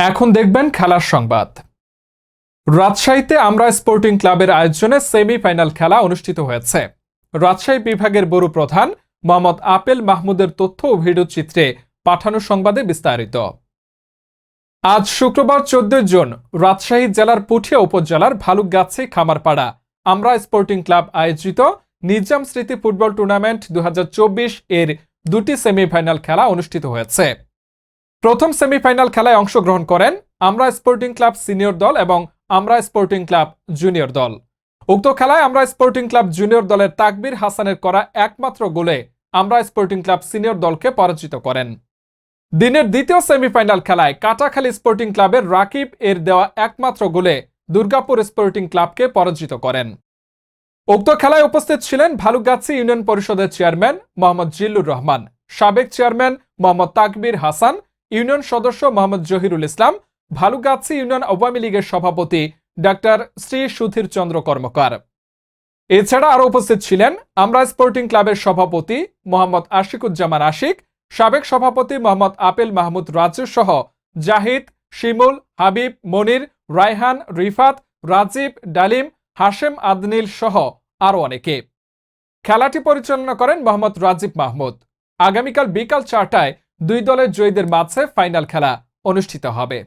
এখন দেখবেন খেলার সংবাদ। রাজশাহীতে আমরা স্পোর্টিং ক্লাবের আয়োজনে সেমিফাইনাল খেলা অনুষ্ঠিত হয়েছে। রাজশাহী বিভাগের ব্যুরো প্রধান মোহাম্মদ আপেল মাহমুদের তথ্য ও ভিডিও চিত্রে পাঠানো সংবাদে বিস্তারিত। আজ শুক্রবার 14 জুন রাজশাহী জেলার পুঠিয়া উপজেলার ভালুকগাছি খামারপাড়া আমরা স্পোর্টিং ক্লাব আয়োজিত নিজাম স্মৃতি ফুটবল টুর্নামেন্ট 2024 এর দুটি সেমিফাইনাল খেলা অনুষ্ঠিত হয়েছে। প্রথম সেমিফাইনাল খেলায় অংশগ্রহণ করেন আমরা স্পোর্টিং ক্লাব সিনিয়র দল এবং আমরা স্পোর্টিং ক্লাব জুনিয়র দল। উক্ত খেলায় আমরা স্পোর্টিং ক্লাব জুনিয়র দলের তাকবীর হাসানের করা একমাত্র গোলে আমরা স্পোর্টিং ক্লাব সিনিয়র দলকে পরাজিত করেন। দিনের দ্বিতীয় সেমিফাইনাল খেলায় কাটাখালী স্পোর্টিং ক্লাবের রাকিব এর দেওয়া একমাত্র গোলে দুর্গাপুর স্পোর্টিং ক্লাবকে পরাজিত করেন। উক্ত খেলায় উপস্থিত ছিলেন ভালুকগাছি ইউনিয়ন পরিষদের চেয়ারম্যান মোহাম্মদ জিল্লুর রহমান, সাবেক চেয়ারম্যান মোহাম্মদ তাকবীর হাসান, ইউনিয়ন সদস্য মোহাম্মদ জহিরুল ইসলাম, ভালুকগাছি ইউনিয়ন আওয়ামী লীগের সভাপতি ডাক্তার শ্রী সুধীর চন্দ্র কর্মকার। এছাড়া আরো উপস্থিত ছিলেন আমরা স্পোর্টিং ক্লাবের সভাপতি মোহাম্মদ আশিকুজ্জামান আশিক, সাবেক সভাপতি মোহাম্মদ আপেল মাহমুদ রাজু সহ জাহিদ, শিমুল, হাবিব, মনির, রায়হান, রিফাত, রাজীব, ডালিম, হাশেম আদনিল সহ আরো অনেকে। খেলাটি পরিচালনা করেন মোহাম্মদ রাজীব মাহমুদ। আগামীকাল বিকাল 4টায় দুই দলের জয়ীদের মাঝে ফাইনাল খেলা অনুষ্ঠিত হবে।